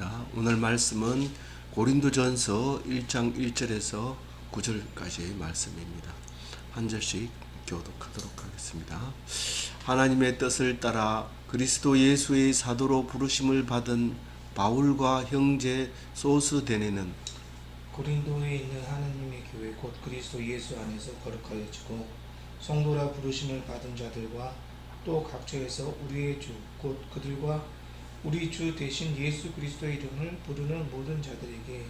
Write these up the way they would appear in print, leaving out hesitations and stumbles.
있습니다. 오늘 말씀은 고린도전서 1장 1절에서 9절까지의 말씀입니다. 한 절씩 교독하도록 하겠습니다. 하나님의 뜻을 따라 그리스도 예수의 사도로 부르심을 받은 바울과 형제 소스데네는 고린도에 있는 하나님의 교회 곧 그리스도 예수 안에서 거룩하여지고 성도라 부르심을 받은 자들과 또 각처에서 우리의 주 곧 그들과 우리 주 대신 예수 그리스도의 이름을 부르는 모든 자들에게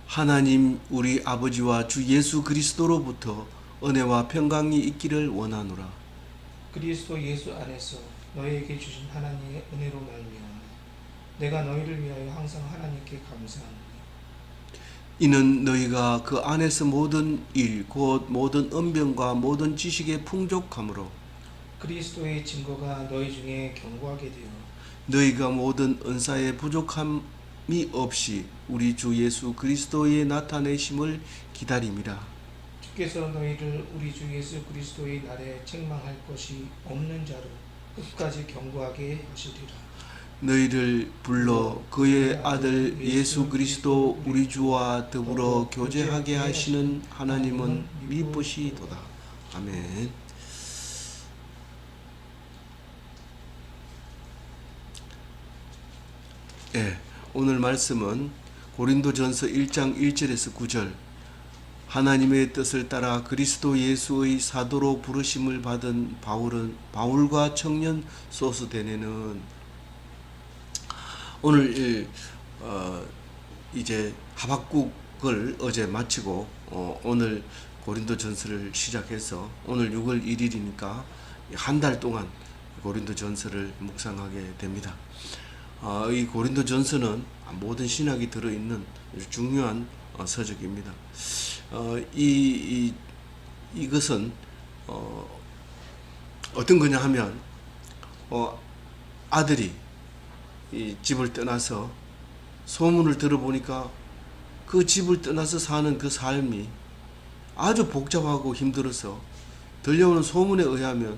하나님 우리 아버지와 주 예수 그리스도로부터 은혜와 평강이 있기를 원하노라. 그리스도 예수 안에서 너희에게 주신 하나님의 은혜로 말미암아 내가 너희를 위하여 항상 하나님께 감사하노니 이는 너희가 그 안에서 모든 일 곧 모든 언변과 모든 지식의 풍족함으로 그리스도의 증거가 너희 중에 견고하게 되어 너희가 모든 은사의 부족함이 없이 우리 주 예수 그리스도의 나타내심을 기다림이라. 주께서 너희를 우리 주 예수 그리스도의 날에 책망할 것이 없는 자로 끝까지 견고하게 하시리라. 너희를 불러 그의 아들 예수 그리스도 우리 주와 더불어 교제하게 하시는 하나님은 미쁘시도다. 아멘. 오늘 말씀은 고린도전서 1장 1절에서 9절 하나님의 뜻을 따라 그리스도 예수의 사도로 부르심을 받은 바울과 청년 소스데네는 오늘 이제 하박국을 어제 마치고 오늘 고린도전서를 시작해서 오늘 6월 1일이니까 한 달 동안 고린도전서를 묵상하게 됩니다. 이 고린도전서는 모든 신학이 들어있는 중요한 서적입니다. 이것은 어떤 거냐 하면 아들이 이 집을 떠나서 소문을 들어보니까 그 집을 떠나서 사는 그 삶이 아주 복잡하고 힘들어서 들려오는 소문에 의하면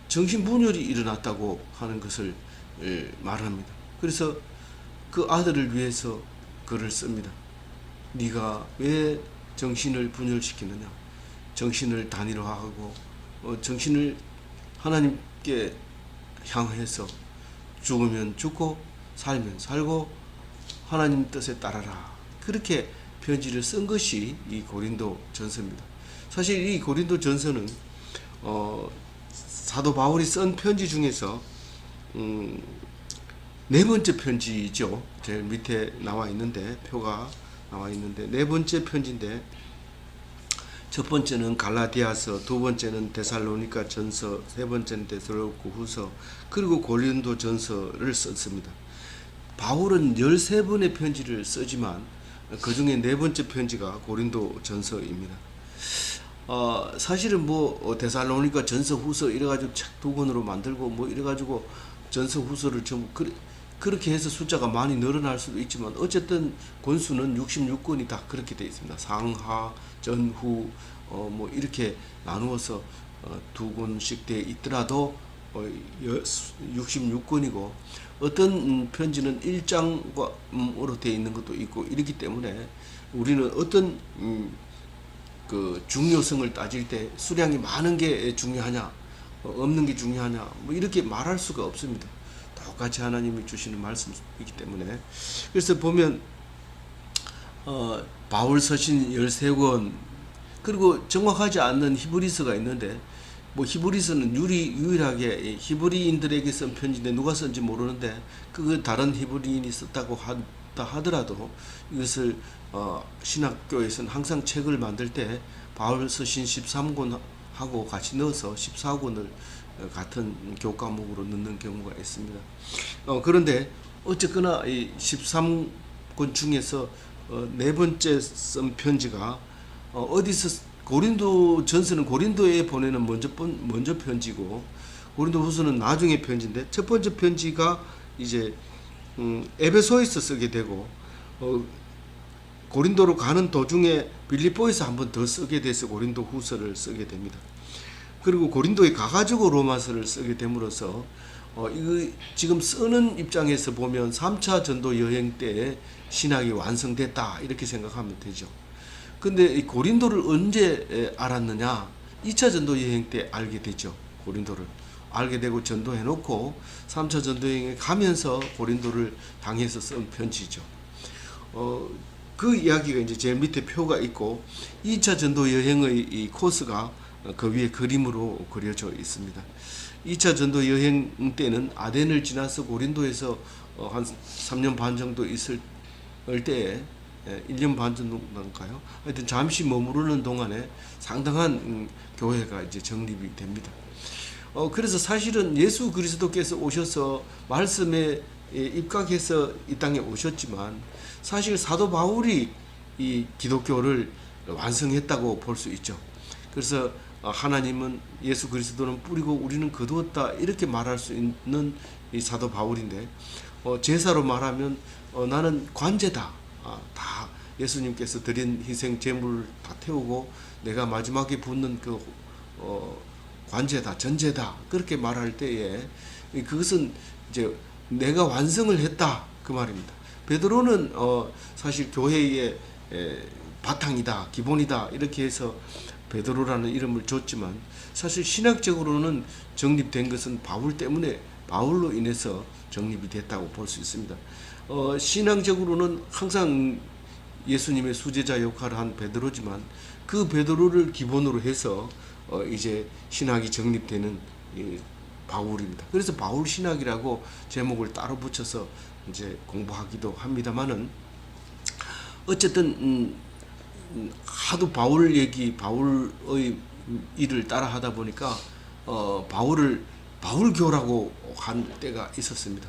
정신분열이 일어났다고 하는 것을 말합니다. 그래서 그 아들을 위해서 글을 씁니다. 네가 왜 정신을 분열시키느냐? 정신을 단일화하고 정신을 하나님께 향해서 죽으면 죽고 살면 살고 하나님 뜻에 따라라. 그렇게 편지를 쓴 것이 이 고린도 전서입니다. 사실 이 고린도 전서는 사도 바울이 쓴 편지 중에서 네 번째 편지죠. 제일 밑에 나와 있는데 표가 나와 있는데 네 번째 편지인데 첫 번째는 갈라디아서, 두 번째는 데살로니가 전서, 세 번째는 데살로니가 후서, 그리고 고린도 전서를 썼습니다. 바울은 13번의 편지를 쓰지만 그 중에 네 번째 편지가 고린도 전서입니다. 사실은 데살로니가 전서, 후서 이래가지고 책 두 권으로 만들고 이래가지고 전서, 후서를 전부 그렇게 해서 숫자가 많이 늘어날 수도 있지만 어쨌든 권수는 66권이 다 그렇게 되어 있습니다. 상하, 전후 이렇게 나누어서 두 권씩 되어 있더라도 66권이고 어떤 편지는 1장으로 되어 있는 것도 있고 이렇기 때문에 우리는 어떤 그 중요성을 따질 때 수량이 많은 게 중요하냐 없는 게 중요하냐 이렇게 말할 수가 없습니다. 똑같이 하나님이 주시는 말씀이기 때문에 그래서 보면 바울 서신 13권 그리고 정확하지 않는 히브리서가 있는데 히브리서는 유일하게 히브리인들에게 쓴 편지인데 누가 쓴지 모르는데 그 다른 히브리인이 썼다고 하더라도 이것을 신학교에서는 항상 책을 만들 때 바울 서신 13권하고 같이 넣어서 14권을 같은 교과목으로 넣는 경우가 있습니다. 그런데 어쨌거나 이 13권 중에서 네 번째 쓴 편지가 어디서 고린도 전서는 고린도에 보내는 먼저 편지고 고린도 후서는 나중에 편지인데 첫 번째 편지가 이제 에베소에서 쓰게 되고 고린도로 가는 도중에 빌립보에서 한 번 더 쓰게 돼서 고린도 후서를 쓰게 됩니다. 그리고 고린도에 가가지고 로마서를 쓰게 됨으로써 이거 지금 쓰는 입장에서 보면 3차 전도 여행 때 신학이 완성됐다 이렇게 생각하면 되죠. 근데 이 고린도를 언제 알았느냐? 2차 전도 여행 때 알게 되죠. 고린도를 알게 되고 전도해 놓고 3차 전도 여행에 가면서 고린도를 당해서 쓴 편지죠. 그 이야기가 이제 제일 밑에 표가 있고 2차 전도 여행의 이 코스가 그 위에 그림으로 그려져 있습니다. 2차 전도 여행 때는 아덴을 지나서 고린도에서 한 3년 반 정도 있을 때에 1년 반 정도인가요? 하여튼 잠시 머무르는 동안에 상당한 교회가 이제 정립이 됩니다. 그래서 사실은 예수 그리스도께서 오셔서 말씀에 입각해서 이 땅에 오셨지만 사실 사도 바울이 이 기독교를 완성했다고 볼 수 있죠. 그래서 하나님은 예수 그리스도는 뿌리고 우리는 거두었다 이렇게 말할 수 있는 이 사도 바울인데 제사로 말하면 나는 관제다. 다 예수님께서 드린 희생 제물을 다 태우고 내가 마지막에 붓는 그 관제다, 전제다 그렇게 말할 때에 그것은 이제 내가 완성을 했다 그 말입니다. 베드로는 사실 교회의 바탕이다, 기본이다 이렇게 해서 베드로라는 이름을 줬지만 사실 신학적으로는 정립된 것은 바울 때문에 바울로 인해서 정립이 됐다고 볼 수 있습니다. 신앙적으로는 항상 예수님의 수제자 역할을 한 베드로지만 그 베드로를 기본으로 해서 이제 신학이 정립되는 바울입니다. 그래서 바울 신학이라고 제목을 따로 붙여서 이제 공부하기도 합니다만은 어쨌든 하도 바울 얘기, 바울의 일을 따라 하다 보니까 바울을 바울교라고 한 때가 있었습니다.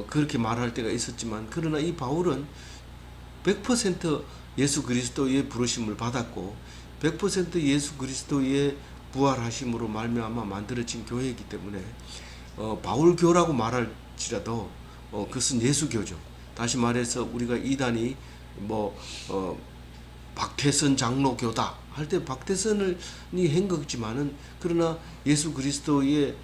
그렇게 말할 때가 있었지만 그러나 이 바울은 100% 예수 그리스도의 부르심을 받았고 100% 예수 그리스도의 부활하심으로 말미암아 만들어진 교회이기 때문에 바울교라고 말할지라도 그것은 예수교죠. 다시 말해서 우리가 이단이 박태선 장로교다 할 때 박태선이 한 거지만은 그러나 예수 그리스도의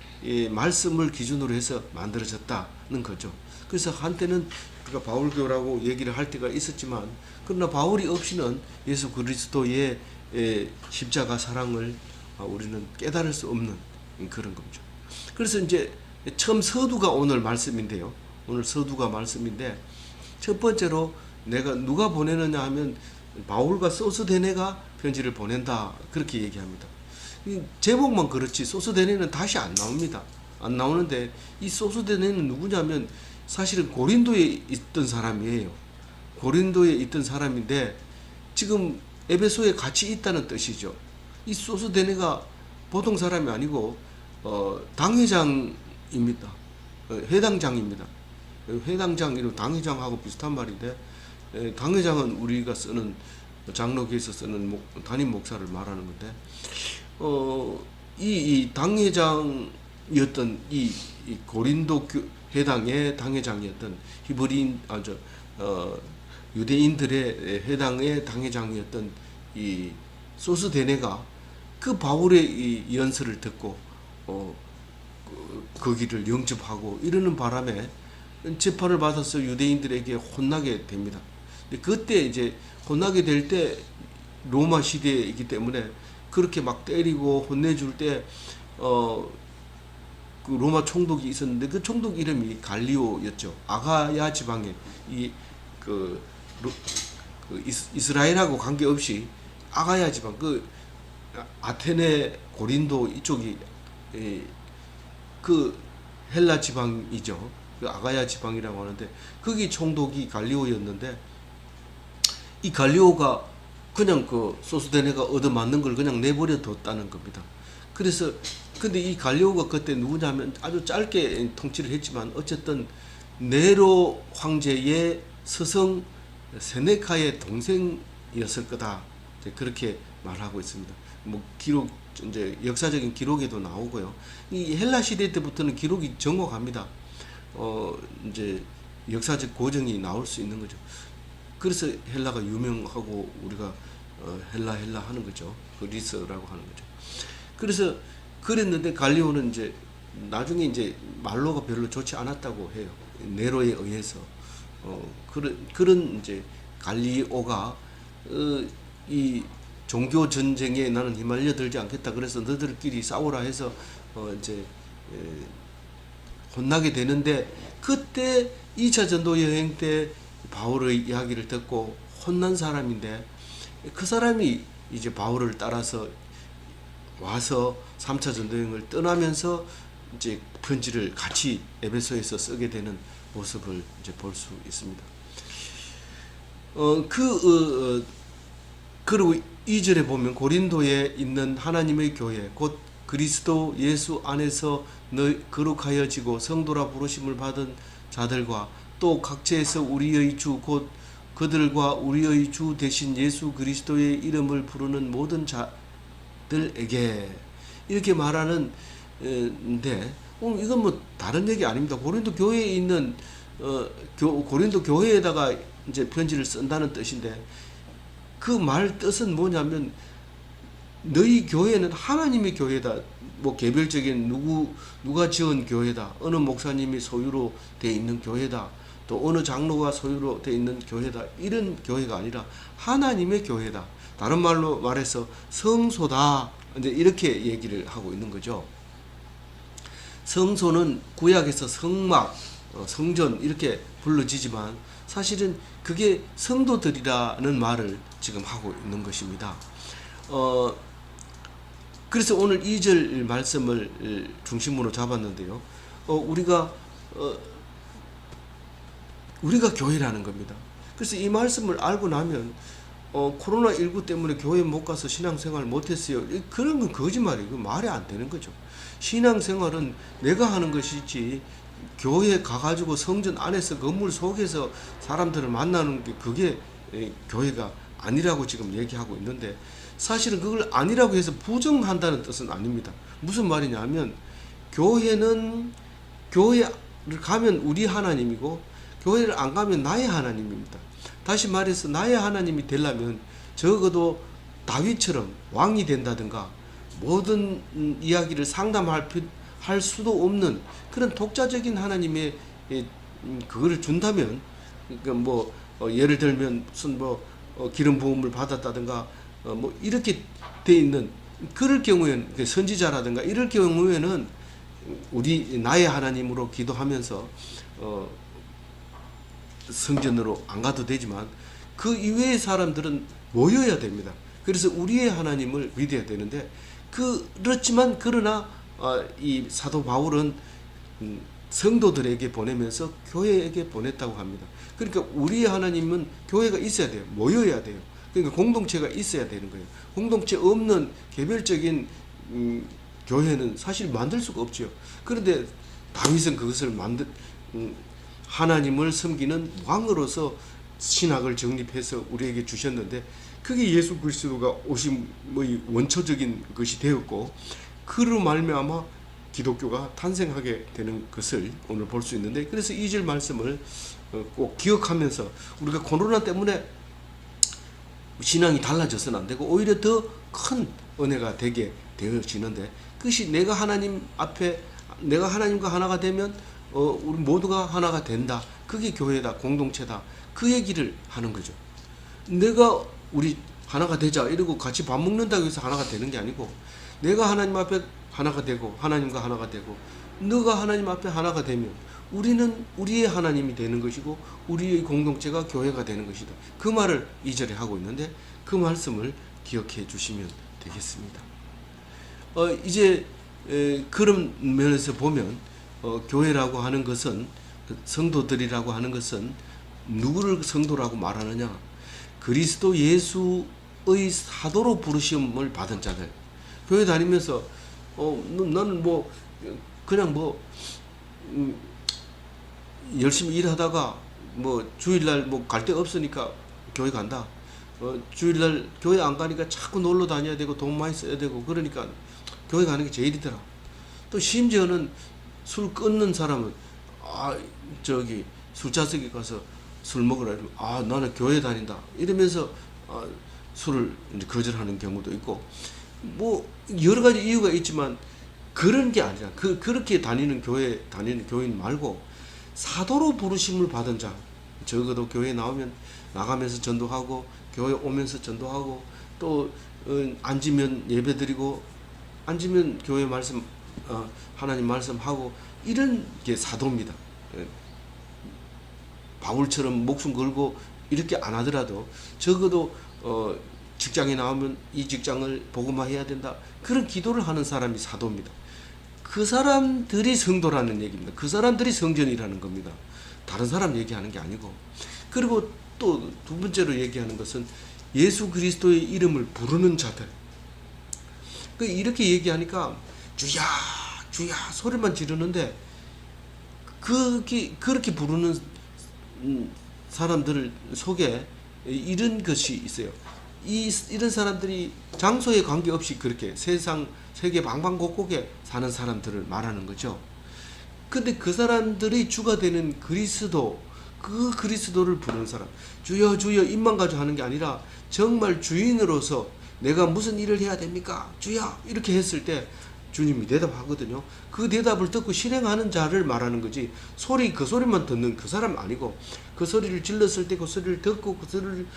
말씀을 기준으로 해서 만들어졌다는 거죠. 그래서 한때는 우리가 바울교라고 얘기를 할 때가 있었지만 그러나 바울이 없이는 예수 그리스도의 십자가 사랑을 우리는 깨달을 수 없는 그런 거죠. 그래서 이제 처음 서두가 오늘 말씀인데요. 오늘 서두가 말씀인데 첫 번째로 내가 누가 보내느냐 하면 바울과 소스데네가 편지를 보낸다 그렇게 얘기합니다. 이 제목만 그렇지 소스데네는 다시 안 나옵니다. 안 나오는데 이 소스데네는 누구냐면 사실은 고린도에 있던 사람이에요. 고린도에 있던 사람인데 지금 에베소에 같이 있다는 뜻이죠. 이 소스데네가 보통 사람이 아니고 당회장입니다. 회당장입니다. 회당장 이런 당회장하고 비슷한 말인데 당회장은 우리가 쓰는 장로교에서 쓰는 담임 목사를 말하는 건데 이 당회장이었던 이 고린도 회당의 당회장이었던 히브리인 유대인들의 회당의 당회장이었던 이 소스데네가 그 바울의 이 연설을 듣고 거기를 영접하고 이러는 바람에 재판을 받아서 유대인들에게 혼나게 됩니다. 근데 그때 이제 혼나게 될 때 로마 시대이기 때문에 그렇게 막 때리고 혼내줄 때 그 로마 총독이 있었는데 그 총독 이름이 갈리오였죠. 아가야 지방에 이스라엘하고 관계없이 아가야 지방 그 아테네 고린도 이쪽이 그 헬라 지방이죠. 그 아가야 지방이라고 하는데 거기 총독이 갈리오였는데 이 갈리오가 그냥 그 소스데네가 얻어맞는 걸 그냥 내버려 뒀다는 겁니다. 그래서 근데 이 갈리오가 그때 누구냐면 아주 짧게 통치를 했지만 어쨌든 네로 황제의 스승 세네카의 동생이었을 거다. 그렇게 말하고 있습니다. 뭐 기록 이제 역사적인 기록에도 나오고요. 이 헬라 시대 때부터는 기록이 정확합니다. 이제 역사적 고증이 나올 수 있는 거죠. 그래서 헬라가 유명하고 우리가 헬라 하는 거죠. 그리스라고 하는 거죠. 그래서 그랬는데 갈리오는 이제 나중에 이제 말로가 별로 좋지 않았다고 해요. 네로에 의해서 그런 이제 갈리오가 이 종교 전쟁에 나는 휘말려 들지 않겠다. 그래서 너희들끼리 싸우라 해서 이제 혼나게 되는데, 그때 2차 전도 여행 때 바울의 이야기를 듣고 혼난 사람인데, 그 사람이 이제 바울을 따라서 와서 3차 전도 여행을 떠나면서 이제 편지를 같이 에베소에서 쓰게 되는 모습을 이제 볼 수 있습니다. 그리고 2절에 보면 고린도에 있는 하나님의 교회 곧 그리스도 예수 안에서 거룩하여지고 성도라 부르심을 받은 자들과 또 각처에서 우리의 주 곧 그들과 우리의 주 대신 예수 그리스도의 이름을 부르는 모든 자들에게, 이렇게 말하는 데 이건 뭐 다른 얘기 아닙니다. 고린도 교회에 있는 고린도 교회에다가 이제 편지를 쓴다는 뜻인데, 그 말 뜻은 뭐냐면 너희 교회는 하나님의 교회다. 뭐 개별적인 누가 지은 교회다. 어느 목사님이 소유로 돼 있는 교회다. 또 어느 장로가 소유로 돼 있는 교회다. 이런 교회가 아니라 하나님의 교회다. 다른 말로 말해서 성소다. 이제 이렇게 얘기를 하고 있는 거죠. 성소는 구약에서 성막, 성전 이렇게 불러지지만 사실은 그게 성도들이라는 말을 지금 하고 있는 것입니다. 그래서 오늘 2절 말씀을 중심으로 잡았는데요. 우리가 교회라는 겁니다. 그래서 이 말씀을 알고 나면 코로나19 때문에 교회 못 가서 신앙생활 못했어요. 그런 건 거짓말이고 말이 안 되는 거죠. 신앙생활은 내가 하는 것이지, 교회 가가지고 성전 안에서 건물 속에서 사람들을 만나는 게 그게 교회가 아니라고 지금 얘기하고 있는데, 사실은 그걸 아니라고 해서 부정한다는 뜻은 아닙니다. 무슨 말이냐면 교회는, 교회를 가면 우리 하나님이고 교회를 안 가면 나의 하나님입니다. 다시 말해서 나의 하나님이 되려면 적어도 다윗처럼 왕이 된다든가 모든 이야기를 상담할 수도 없는 그런 독자적인 하나님의 그거를 준다면, 그러니까 뭐 예를 들면 무슨 기름 부음을 받았다든가 뭐 이렇게 돼 있는 그럴 경우에는, 선지자라든가 이럴 경우에는 나의 하나님으로 기도하면서 성전으로 안 가도 되지만 그 이외의 사람들은 모여야 됩니다. 그래서 우리의 하나님을 믿어야 되는데, 그렇지만 그러나 이 사도 바울은 성도들에게 보내면서 교회에게 보냈다고 합니다. 그러니까 우리의 하나님은 교회가 있어야 돼요. 모여야 돼요. 그러니까 공동체가 있어야 되는 거예요. 공동체 없는 개별적인 교회는 사실 만들 수가 없죠. 그런데 다윗은 그것을 하나님을 섬기는 왕으로서 신학을 정립해서 우리에게 주셨는데, 그게 예수 그리스도가 오심의 원초적인 것이 되었고, 그로 말미암아 기독교가 탄생하게 되는 것을 오늘 볼 수 있는데, 그래서 2절 말씀을 꼭 기억하면서 우리가 코로나 때문에 신앙이 달라져서는 안 되고 오히려 더 큰 은혜가 되게 되어지는데, 그것이 내가 하나님과 하나가 되면 우리 모두가 하나가 된다. 그게 교회다, 공동체다. 그 얘기를 하는 거죠. 내가 우리 하나가 되자 이러고 같이 밥 먹는다고 해서 하나가 되는 게 아니고, 내가 하나님 앞에 하나가 되고 하나님과 하나가 되고 너가 하나님 앞에 하나가 되면 우리는 우리의 하나님이 되는 것이고 우리의 공동체가 교회가 되는 것이다. 그 말을 2절에 하고 있는데, 그 말씀을 기억해 주시면 되겠습니다. 이제 그런 면에서 보면 교회라고 하는 것은, 성도들이라고 하는 것은 누구를 성도라고 말하느냐? 그리스도 예수의 사도로 부르심을 받은 자들. 교회 다니면서 나는 그냥 열심히 일하다가 주일날 갈 데 없으니까 교회 간다. 주일날 교회 안 가니까 자꾸 놀러 다녀야 되고 돈 많이 써야 되고 그러니까 교회 가는 게 제일이더라. 또 심지어는 술 끊는 사람은 술자석에 가서 술 먹으라 이러면 나는 교회 다닌다 이러면서 술을 이제 거절하는 경우도 있고, 여러 가지 이유가 있지만 그런 게 아니라 그렇게 다니는 교인 말고 사도로 부르심을 받은 자, 적어도 교회 나가면서 전도하고 교회 오면서 전도하고 또 앉으면 예배드리고 앉으면 교회 말씀 하나님 말씀하고 이런 게 사도입니다. 바울처럼 목숨 걸고 이렇게 안 하더라도 적어도 직장에 나오면 이 직장을 복음화해야 된다. 그런 기도를 하는 사람이 사도입니다. 그 사람들이 성도라는 얘기입니다. 그 사람들이 성전이라는 겁니다. 다른 사람 얘기하는 게 아니고. 그리고 또 두 번째로 얘기하는 것은 예수 그리스도의 이름을 부르는 자들. 이렇게 얘기하니까 주야 주야 소리만 지르는데 그렇게 부르는 사람들 속에 이런 것이 있어요. 이런 사람들이 장소에 관계없이 그렇게 세계 방방곡곡에 사는 사람들을 말하는 거죠. 근데 그 사람들이 주가 되는 그리스도, 그 그리스도를 부르는 사람, 주여 주여 입만 가지고 하는 게 아니라 정말 주인으로서 내가 무슨 일을 해야 됩니까? 주여 이렇게 했을 때 주님이 대답하거든요. 그 대답을 듣고 실행하는 자를 말하는 거지, 그 소리만 듣는 그 사람 아니고, 그 소리를 질렀을 때 그 소리를 듣고 그 소리를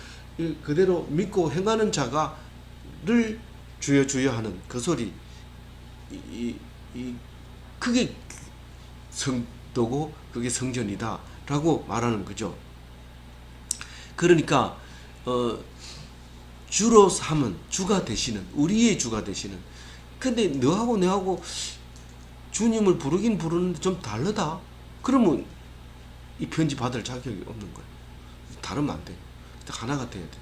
그대로 믿고 행하는 자가를 주여 주여 하는 그 소리, 그게 성도고 그게 성전이다라고 말하는 거죠. 그러니까 주로 삼은, 주가 되시는, 우리의 주가 되시는. 근데 너하고 내하고 주님을 부르긴 부르는데 좀 다르다. 그러면 이 편지 받을 자격이 없는 거예요. 다르면 안 돼요. 하나가 돼야 돼.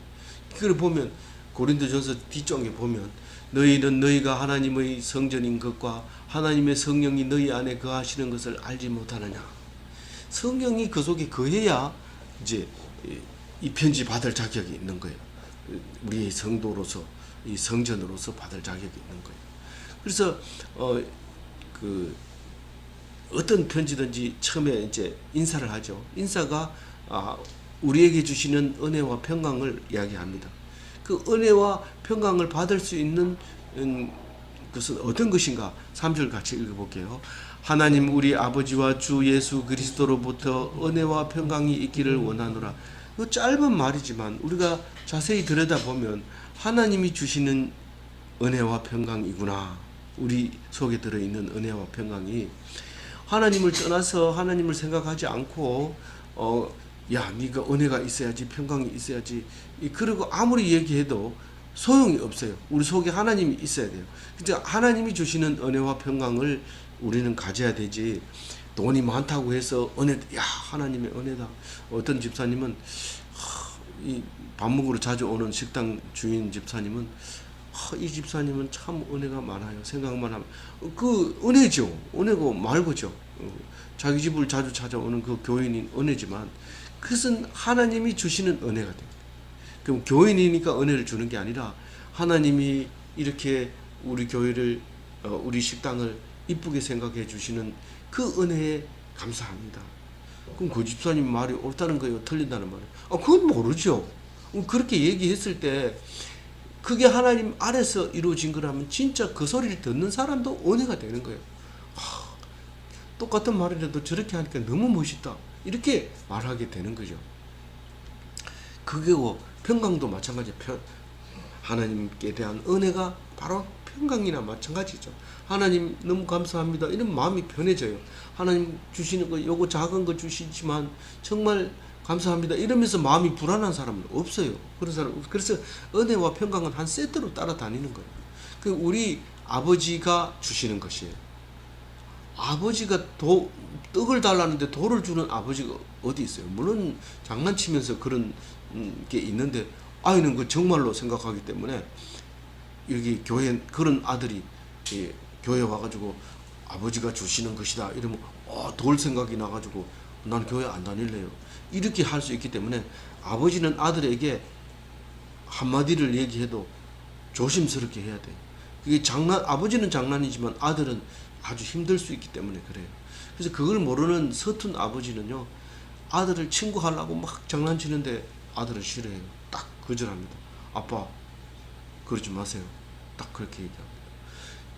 그걸 보면 고린도전서 뒤쪽에 보면 너희는 너희가 하나님의 성전인 것과 하나님의 성령이 너희 안에 거하시는 것을 알지 못하느냐. 성령이 그 속에 거해야 이제 이 편지 받을 자격이 있는 거예요. 우리의 성도로서, 이 성전으로서 받을 자격이 있는 거예요. 그래서 어떤 편지든지 처음에 이제 인사를 하죠. 인사가 우리에게 주시는 은혜와 평강을 이야기합니다. 그 은혜와 평강을 받을 수 있는 것은 어떤 것인가? 3절 같이 읽어볼게요. 하나님 우리 아버지와 주 예수 그리스도로부터 은혜와 평강이 있기를 원하노라. 이 짧은 말이지만 우리가 자세히 들여다보면 하나님이 주시는 은혜와 평강이구나. 우리 속에 들어있는 은혜와 평강이, 하나님을 떠나서 하나님을 생각하지 않고 야 네가 은혜가 있어야지, 평강이 있어야지, 그리고 아무리 얘기해도 소용이 없어요. 우리 속에 하나님이 있어야 돼요. 그러니까 하나님이 주시는 은혜와 평강을 우리는 가져야 되지, 돈이 많다고 해서 야 하나님의 은혜다. 어떤 집사님은 이 밥 먹으러 자주 오는 식당 주인 집사님은 이 집사님은 참 은혜가 많아요. 생각만 하면 그 은혜죠. 은혜고 말고죠. 자기 집을 자주 찾아오는 그 교인이 은혜지만 그것은 하나님이 주시는 은혜가 됩니다. 그럼 교인이니까 은혜를 주는 게 아니라 하나님이 이렇게 우리 교회를, 우리 식당을 이쁘게 생각해 주시는 그 은혜에 감사합니다. 그럼 그 집사님 말이 옳다는 거예요? 틀린다는 말이에요? 그건 모르죠. 그렇게 얘기했을 때 그게 하나님 안에서 이루어진 거라면 진짜 그 소리를 듣는 사람도 은혜가 되는 거예요. 똑같은 말이라도 저렇게 하니까 너무 멋있다. 이렇게 말하게 되는 거죠. 그게고 평강도 마찬가지. 하나님께 대한 은혜가 바로 평강이나 마찬가지죠. 하나님 너무 감사합니다. 이런 마음이 편해져요. 하나님 주시는 거 요거 작은 거 주시지만 정말 감사합니다. 이러면서 마음이 불안한 사람은 없어요. 그런 사람. 그래서 은혜와 평강은 한 세트로 따라다니는 거예요. 그 우리 아버지가 주시는 것이에요. 아버지가 떡을 달라는데 돌을 주는 아버지가 어디 있어요? 물론 장난치면서 그런 게 있는데 아이는 그 정말로 생각하기 때문에 여기 교회 그런 아들이 교회 와가지고 아버지가 주시는 것이다 이러면 돌 생각이 나가지고 난 교회 안 다닐래요. 이렇게 할 수 있기 때문에 아버지는 아들에게 한마디를 얘기해도 조심스럽게 해야 돼요. 그게 아버지는 장난이지만 아들은 아주 힘들 수 있기 때문에 그래요. 그래서 그걸 모르는 서툰 아버지는요, 아들을 친구하려고 막 장난치는데 아들은 싫어해요. 딱 거절합니다. 아빠 그러지 마세요. 딱 그렇게 얘기합니다.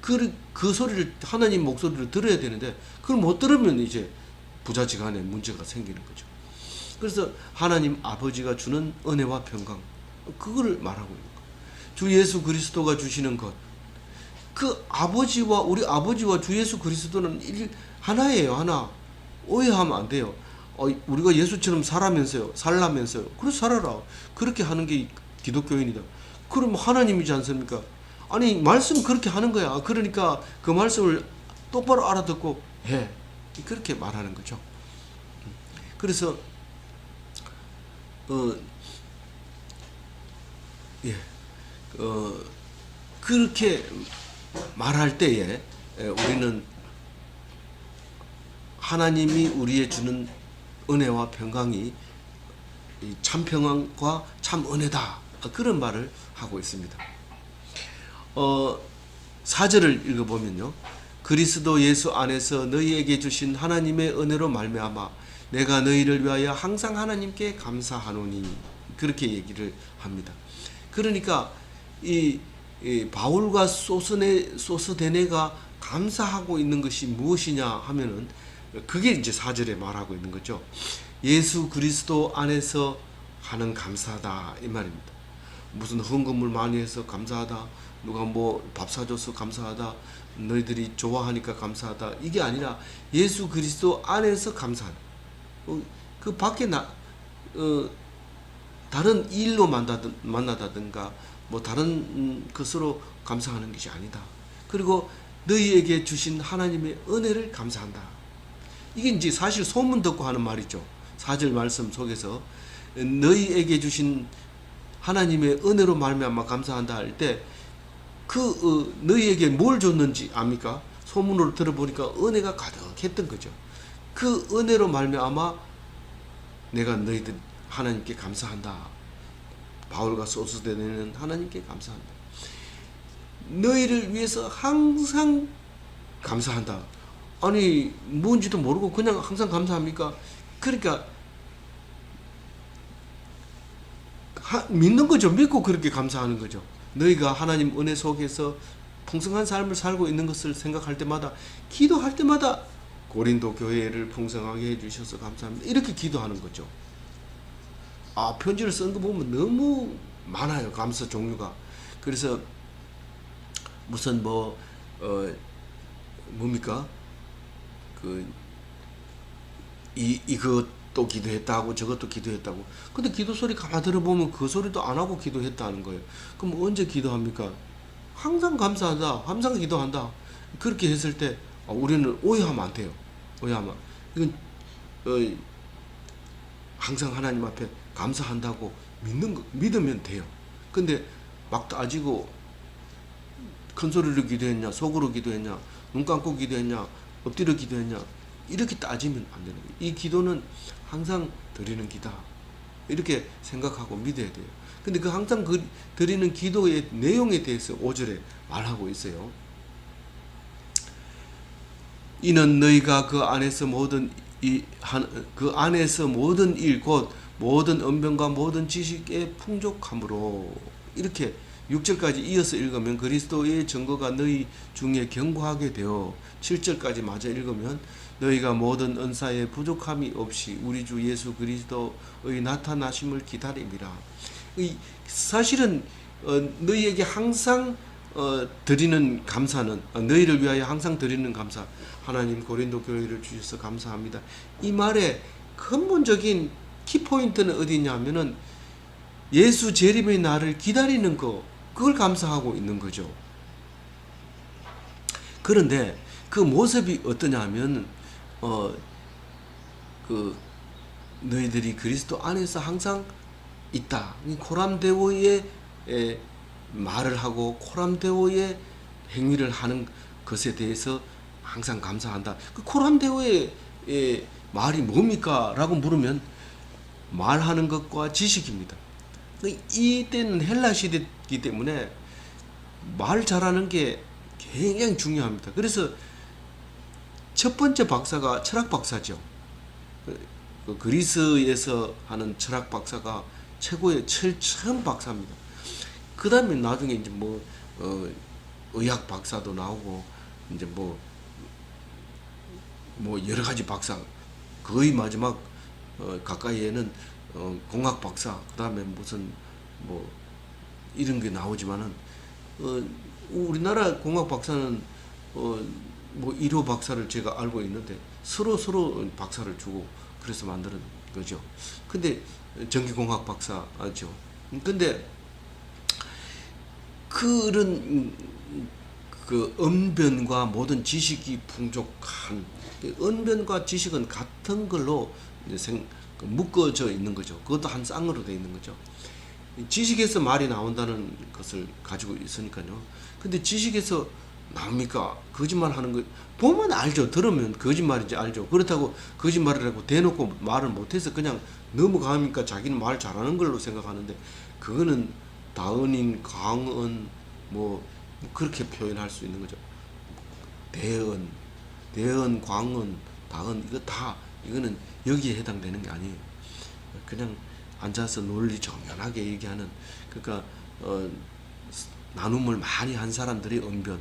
그 소리를, 하나님 목소리를 들어야 되는데 그걸 못 들으면 이제 부자지간에 문제가 생기는 거죠. 그래서 하나님 아버지가 주는 은혜와 평강, 그걸 말하고 있는 거예요. 주 예수 그리스도가 주시는 것, 그 아버지와, 우리 아버지와 주 예수 그리스도는 하나예요. 하나. 오해하면 안 돼요. 우리가 예수처럼 살라면서요. 그래 살아라. 그렇게 하는 게 기독교인이다. 그럼 하나님이지 않습니까? 아니, 말씀 그렇게 하는 거야. 그러니까 그 말씀을 똑바로 알아듣고 해. 그렇게 말하는 거죠. 그래서 그렇게 말할 때에 우리는 하나님이 우리에 주는 은혜와 평강이 참 평강과 참 은혜다, 그런 말을 하고 있습니다. 4절을 읽어보면요, 그리스도 예수 안에서 너희에게 주신 하나님의 은혜로 말미암아 내가 너희를 위하여 항상 하나님께 감사하노니, 그렇게 얘기를 합니다. 그러니까 이 바울과 소스데네가 감사하고 있는 것이 무엇이냐 하면은 그게 이제 4절에 말하고 있는 거죠. 예수 그리스도 안에서 하는 감사다, 이 말입니다. 무슨 헌금을 많이 해서 감사하다, 누가 뭐 밥 사줘서 감사하다, 너희들이 좋아하니까 감사하다, 이게 아니라 예수 그리스도 안에서 감사하다. 그 밖에 다른 일로 만나다든가 뭐 다른 것으로 감사하는 것이 아니다. 그리고 너희에게 주신 하나님의 은혜를 감사한다. 이게 이제 사실 소문 듣고 하는 말이죠. 4절 말씀 속에서 너희에게 주신 하나님의 은혜로 말미암아 감사한다 할 때 너희에게 뭘 줬는지 압니까? 소문으로 들어보니까 은혜가 가득했던 거죠. 그 은혜로 말미암아 내가 너희들 하나님께 감사한다. 바울과 소스데네는 하나님께 감사한다. 너희를 위해서 항상 감사한다. 아니, 뭔지도 모르고 그냥 항상 감사합니까? 그러니까 믿는 거죠. 믿고 그렇게 감사하는 거죠. 너희가 하나님 은혜 속에서 풍성한 삶을 살고 있는 것을 생각할 때마다, 기도할 때마다 고린도 교회를 풍성하게 해주셔서 감사합니다, 이렇게 기도하는 거죠. 편지를 쓴 거 보면 너무 많아요, 감사 종류가. 그래서 무슨 뭡니까? 이것도 기도했다고 저것도 기도했다고. 근데 기도 소리 가만 들어보면 그 소리도 안 하고 기도했다는 거예요. 그럼 언제 기도합니까? 항상 감사하다, 항상 기도한다, 그렇게 했을 때 우리는 오해하면 안 돼요. 오해하면 이건 항상 하나님 앞에 감사한다고 믿으면 돼요. 근데 막 따지고 큰 소리로 기도했냐, 속으로 기도했냐, 눈 감고 기도했냐, 엎드려 기도했냐, 이렇게 따지면 안 되는 거예요. 이 기도는 항상 드리는 기다, 이렇게 생각하고 믿어야 돼요. 근데 그 항상 드리는 기도의 내용에 대해서 5절에 말하고 있어요. 이는 너희가 그 안에서 모든 일 곧 모든 언변과 모든 지식에 풍족함으로, 이렇게 6절까지 이어서 읽으면 그리스도의 증거가 너희 중에 견고하게 되어, 7절까지 마저 읽으면 너희가 모든 은사에 부족함이 없이 우리 주 예수 그리스도의 나타나심을 기다립니다. 사실은 너희에게 항상 드리는 감사는, 너희를 위하여 항상 드리는 감사, 하나님 고린도 교회를 주셔서 감사합니다, 이 말의 근본적인 키포인트는 어디냐 하면은 예수 재림의 날을 기다리는 거, 그걸 감사하고 있는 거죠. 그런데 그 모습이 어떠냐 하면 너희들이 그리스도 안에서 항상 있다, 코람데오의 말을 하고 코람데오의 행위를 하는 것에 대해서 항상 감사한다. 그 코람데오의 말이 뭡니까? 라고 물으면 말하는 것과 지식입니다. 이때는 헬라 시대이기 때문에 말 잘하는 게 굉장히 중요합니다. 그래서 첫 번째 박사가 철학 박사죠. 그리스에서 하는 철학 박사가 최고의 철천 박사입니다. 그 다음에 나중에 이제 의학 박사도 나오고 이제 뭐 여러 가지 박사, 거의 마지막 가까이에는 공학 박사, 그다음에 무슨 뭐 이런 게 나오지만은 우리나라 공학 박사는 뭐 1호 박사를 제가 알고 있는데 서로 박사를 주고 그래서 만드는 거죠. 근데 전기공학 박사죠. 근데 그런 그 언변과 모든 지식이 풍족한, 언변과 지식은 같은 걸로 이제 묶어져 있는 거죠. 그것도 한 쌍으로 되어 있는 거죠. 지식에서 말이 나온다는 것을 가지고 있으니까요. 근데 지식에서 나옵니까? 거짓말 하는 거 보면 알죠. 들으면 거짓말인지 알죠. 그렇다고 거짓말이라고 대놓고 말을 못해서 그냥 넘어가니까 자기는 말 잘하는 걸로 생각하는데, 그거는 다은인, 강은 뭐 그렇게 표현할 수 있는 거죠. 대은, 광은, 다은, 이거 다, 이거는 여기에 해당되는 게 아니에요. 그냥 앉아서 논리 정연하게 얘기하는, 그러니까 나눔을 많이 한 사람들의 언변,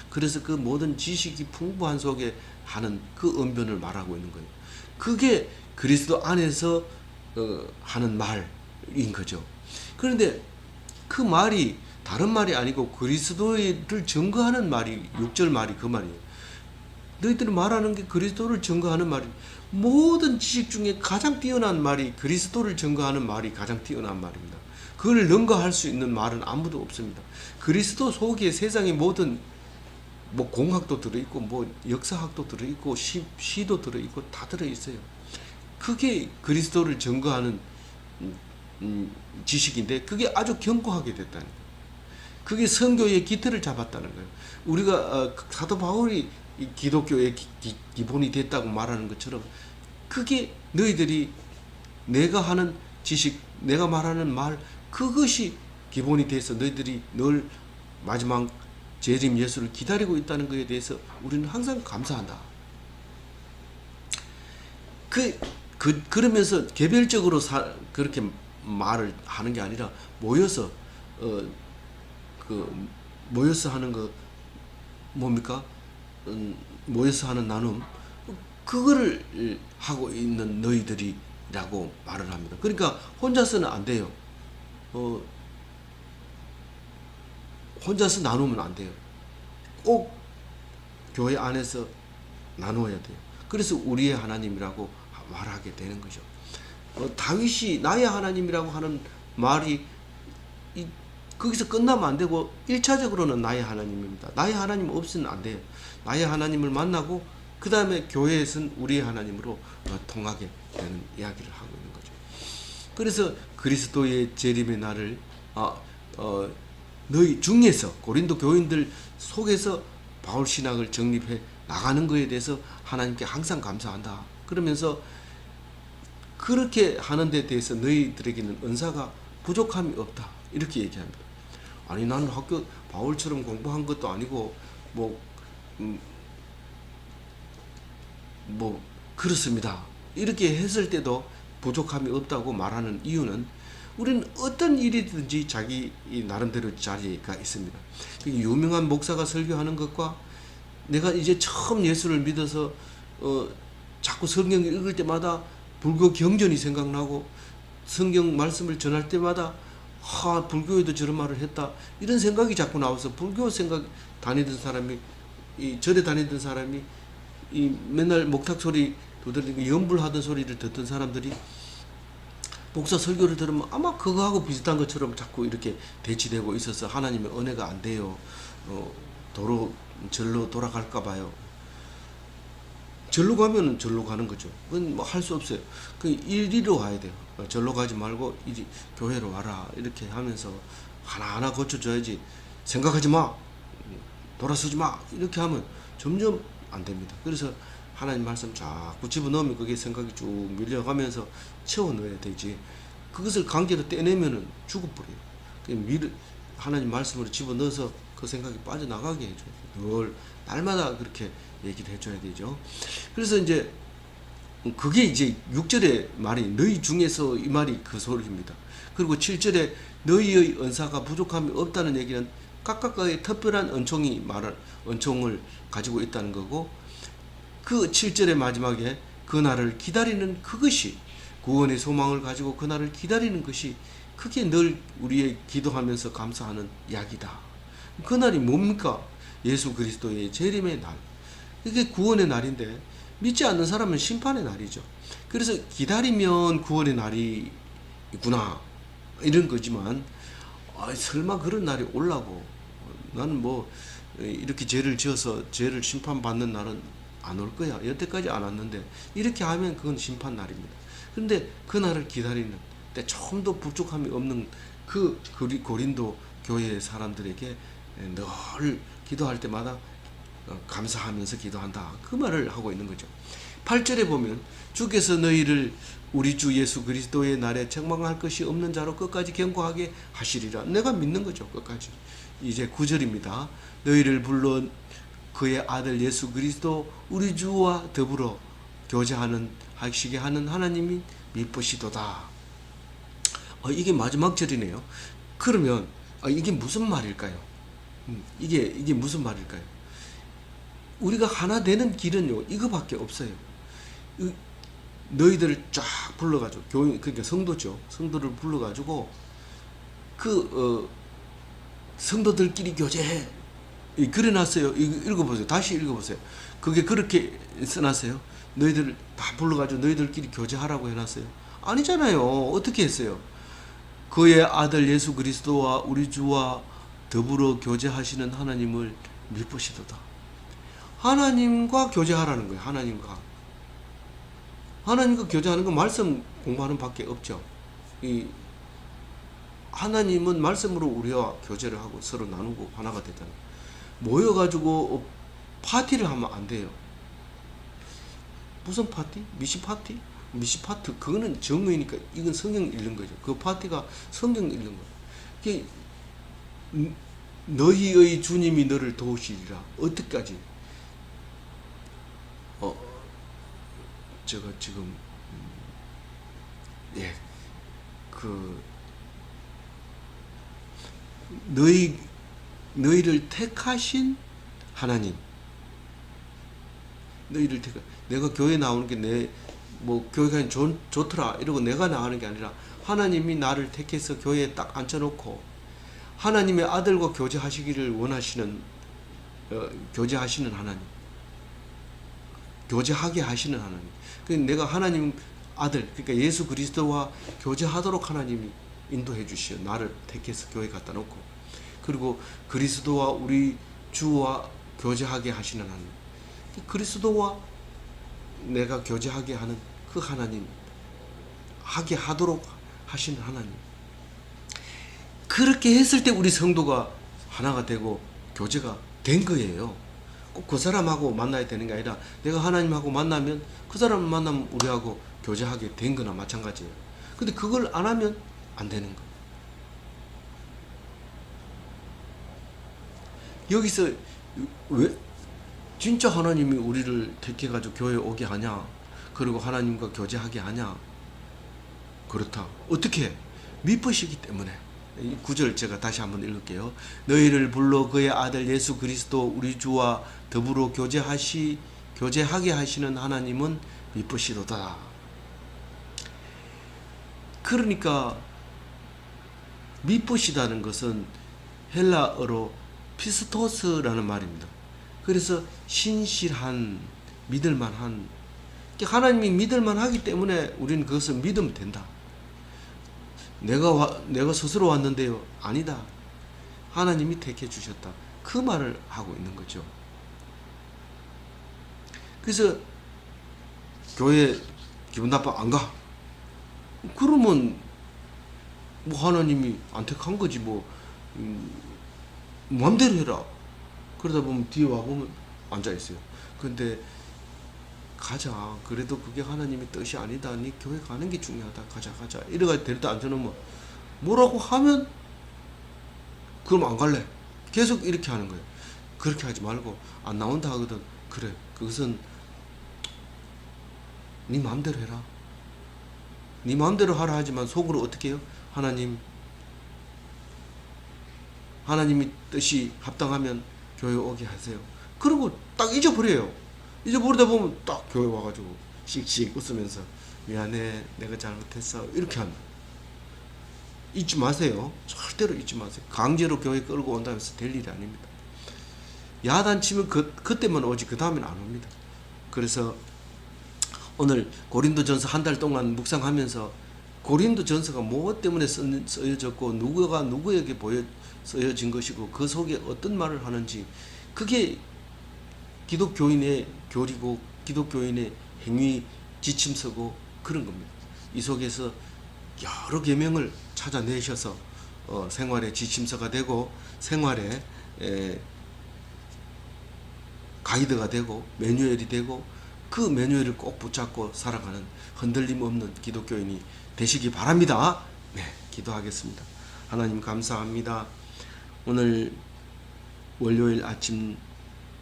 그래서 그 모든 지식이 풍부한 속에 하는 그 언변을 말하고 있는 거예요. 그게 그리스도 안에서 하는 말인 거죠. 그런데 그 말이 다른 말이 아니고 그리스도를 증거하는 말이 6절 말이 그 말이에요. 너희들이 말하는 게 그리스도를 증거하는 말이, 모든 지식 중에 가장 뛰어난 말이 그리스도를 증거하는 말이 가장 뛰어난 말입니다. 그걸 능가할 수 있는 말은 아무도 없습니다. 그리스도 속에 세상의 모든 뭐 공학도 들어있고 뭐 역사학도 들어있고 시도 들어있고 다 들어있어요. 그게 그리스도를 증거하는 지식인데 그게 아주 견고하게 됐다는 거예요. 그게 선교의 기틀을 잡았다는 거예요. 우리가 사도 바울이 기독교의 기본이 됐다고 말하는 것처럼, 그게 너희들이 내가 하는 지식, 내가 말하는 말, 그것이 기본이 돼서 너희들이 늘 마지막 재림 예수를 기다리고 있다는 것에 대해서 우리는 항상 감사한다. 그러면서 개별적으로 그렇게 말을 하는 게 아니라 모여서 모여서 하는 거 뭡니까? 모여서 하는 나눔, 그거를 하고 있는 너희들이라고 말을 합니다. 그러니까 혼자서는 안 돼요. 혼자서 나누면 안 돼요. 꼭 교회 안에서 나누어야 돼요. 그래서 우리의 하나님이라고 말하게 되는 거죠. 다윗이 나의 하나님이라고 하는 말이 거기서 끝나면 안 되고 1차적으로는 나의 하나님입니다. 나의 하나님 없으면 안 돼요. 나의 하나님을 만나고 그 다음에 교회에서는 우리의 하나님으로 통하게 되는 이야기를 하고 있는 거죠. 그래서 그리스도의 재림의 날을 너희 중에서, 고린도 교인들 속에서 바울 신학을 정립해 나가는 것에 대해서 하나님께 항상 감사한다. 그러면서 그렇게 하는 데 대해서 너희들에게는 은사가 부족함이 없다. 이렇게 얘기합니다. 아니 나는 학교 바울처럼 공부한 것도 아니고 뭐 그렇습니다. 이렇게 했을 때도 부족함이 없다고 말하는 이유는, 우리는 어떤 일이든지 자기 나름대로 자리가 있습니다. 유명한 목사가 설교하는 것과 내가 이제 처음 예수를 믿어서 자꾸 성경을 읽을 때마다 불교 경전이 생각나고 성경 말씀을 전할 때마다 불교에도 저런 말을 했다, 이런 생각이 자꾸 나와서 불교 생각 다니던 사람이, 이 절에 다니던 사람이 이 맨날 목탁 소리 두드리고 염불하던 소리를 듣던 사람들이 목사 설교를 들으면 아마 그거하고 비슷한 것처럼 자꾸 이렇게 대치되고 있어서 하나님의 은혜가 안 돼요. 도로 절로 돌아갈까 봐요. 절로 가면은 절로 가는 거죠. 그건 뭐 할 수 없어요. 그 이리로 와야 돼요. 절로 가지 말고 이리 교회로 와라. 이렇게 하면서 하나하나 고쳐줘야지. 생각하지 마. 돌아서지 마. 이렇게 하면 점점 안 됩니다. 그래서 하나님 말씀 자꾸 집어넣으면 그게 생각이 쭉 밀려가면서 채워 넣어야 되지. 그것을 강제로 떼내면은 죽어버려요. 하나님 말씀으로 집어넣어서 그 생각이 빠져나가게 해줘요. 늘 날마다 그렇게 얘기를 해줘야 되죠. 그래서 이제 그게 이제 6절의 말이 너희 중에서, 이 말이 그 소리입니다. 그리고 7절에 너희의 은사가 부족함이 없다는 얘기는 각각의 특별한 은총을 가지고 있다는 거고, 그 7절의 마지막에 그날을 기다리는 그것이, 구원의 소망을 가지고 그날을 기다리는 것이, 그게 늘 우리의 기도하면서 감사하는 이야기다. 그날이 뭡니까? 예수 그리스도의 재림의 날. 이게 구원의 날인데, 믿지 않는 사람은 심판의 날이죠. 그래서 기다리면 구원의 날이구나 이런 거지만, 설마 그런 날이 올라고, 나는 뭐 이렇게 죄를 지어서 죄를 심판받는 날은 안 올 거야, 여태까지 안 왔는데, 이렇게 하면 그건 심판 날입니다. 그런데 그 날을 기다리는 때 조금도 부족함이 없는 그 고린도 교회의 사람들에게 늘 기도할 때마다 감사하면서 기도한다, 그 말을 하고 있는 거죠. 8절에 보면 주께서 너희를 우리 주 예수 그리스도의 날에 책망할 것이 없는 자로 끝까지 견고하게 하시리라. 내가 믿는 거죠, 끝까지. 이제 9절입니다. 너희를 불러 그의 아들 예수 그리스도 우리 주와 더불어 하시게 하는 하나님이 미쁘시도다. 이게 마지막 절이네요. 그러면 이게 무슨 말일까요? 이게 무슨 말일까요? 우리가 하나 되는 길은요, 이거밖에 없어요. 너희들을 쫙 불러가지고, 그러니까 성도죠. 성도를 불러가지고 성도들끼리 교제해. 그래놨어요. 읽어보세요. 다시 읽어보세요. 그게 그렇게 써놨어요. 너희들 다 불러가지고 너희들끼리 교제하라고 해놨어요. 아니잖아요. 어떻게 했어요? 그의 아들 예수 그리스도와 우리 주와 더불어 교제하시는 하나님을 미쁘시도다. 하나님과 교제하라는 거예요. 하나님과 교제하는 건 말씀 공부하는 밖에 없죠. 하나님은 말씀으로 우리와 교제를 하고 서로 나누고 하나가 되잖아요. 모여가지고 파티를 하면 안 돼요. 무슨 파티? 미시파티? 미시파트, 그거는 정의니까 이건 성경 읽는 거죠. 그 파티가 성경 읽는 거예요. 너희의 주님이 너를 도우시리라. 어떻게까지? 제가 지금 너희를 택하신 하나님, 내가 교회 나오는 게 교회가 좋더라 이러고 내가 나가는 게 아니라, 하나님이 나를 택해서 교회에 딱 앉혀놓고 하나님의 아들과 교제하시기를 원하시는, 교제하시는 하나님, 교제하게 하시는 하나님. 내가 하나님 아들, 그러니까 예수 그리스도와 교제하도록 하나님이 인도해 주시오. 나를 택해서 교회 갖다 놓고, 그리고 그리스도와 우리 주와 교제하게 하시는 하나님, 그리스도와 내가 교제하게 하는 그 하나님, 하게 하도록 하시는 하나님. 그렇게 했을 때 우리 성도가 하나가 되고 교제가 된 거예요. 꼭 그 사람하고 만나야 되는 게 아니라, 내가 하나님하고 만나면 그 사람 만나면 우리하고 교제하게 된 거나 마찬가지예요. 근데 그걸 안 하면 안 되는 거예요. 여기서 왜 진짜 하나님이 우리를 택해가지고 교회에 오게 하냐, 그리고 하나님과 교제하게 하냐? 그렇다. 어떻게? 미쁘시기 때문에. 이 9절 제가 다시 한번 읽을게요. 너희를 불러 그의 아들 예수 그리스도 우리 주와 더불어 교제하게 하시는 하나님은 미쁘시도다. 그러니까 미쁘시다는 것은 헬라어로 피스토스라는 말입니다. 그래서 신실한, 믿을만한, 하나님이 믿을만하기 때문에 우리는 그것을 믿으면 된다. 내가 스스로 왔는데요. 아니다. 하나님이 택해 주셨다. 그 말을 하고 있는 거죠. 그래서 교회 기분 나빠 안 가. 그러면 하나님이 안 택한 거지 마음대로 해라. 그러다 보면 뒤에 와보면 앉아있어요. 근데 가자. 그래도 그게 하나님의 뜻이 아니다. 네 교회 가는 게 중요하다. 가자. 이래가 데려다 앉혀놓으면 뭐라고 하면 그럼 안 갈래. 계속 이렇게 하는 거예요. 그렇게 하지 말고, 안 나온다 하거든. 그래, 그것은 네 마음대로 해라. 네 마음대로 하라 하지만 속으로 어떻게 해요? 하나님, 하나님이 뜻이 합당하면 교회 오게 하세요. 그리고 딱 잊어버려요. 잊어버리다 보면 딱 교회 와가지고 씩씩 웃으면서 미안해, 내가 잘못했어, 이렇게 합니다. 잊지 마세요. 절대로 잊지 마세요. 강제로 교회 끌고 온다고 해서 될 일이 아닙니다. 야단치면 그때만 오지 그 다음엔 안 옵니다. 그래서 오늘 고린도전서 한 달 동안 묵상하면서 고린도전서가 무엇 때문에 쓰여졌고 누구가 누구에게 쓰여진 것이고 그 속에 어떤 말을 하는지, 그게 기독교인의 교리고 기독교인의 행위 지침서고 그런 겁니다. 이 속에서 여러 계명을 찾아내셔서 생활의 지침서가 되고 생활의 가이드가 되고 매뉴얼이 되고, 그 매뉴얼을 꼭 붙잡고 살아가는 흔들림 없는 기독교인이 되시기 바랍니다. 네, 기도하겠습니다. 하나님 감사합니다. 오늘 월요일 아침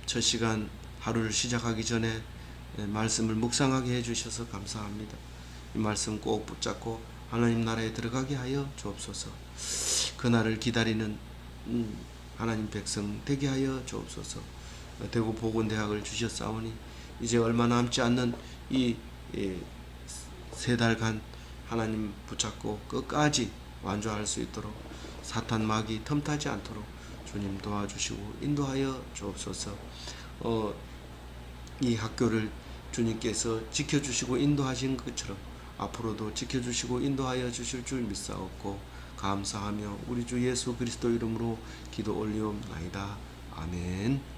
첫 시간 하루를 시작하기 전에 말씀을 묵상하게 해주셔서 감사합니다. 이 말씀 꼭 붙잡고 하나님 나라에 들어가게 하여 주옵소서. 그날을 기다리는 하나님 백성 되게 하여 주옵소서. 대구 보건대학을 주셨사오니 이제 얼마 남지 않는 이 세 달간 하나님 붙잡고 끝까지 완주할 수 있도록 사탄 마귀 틈타지 않도록 주님 도와주시고 인도하여 주옵소서. 이 학교를 주님께서 지켜주시고 인도하신 것처럼 앞으로도 지켜주시고 인도하여 주실 줄 믿사옵고 감사하며 우리 주 예수 그리스도 이름으로 기도 올리옵나이다. 아멘.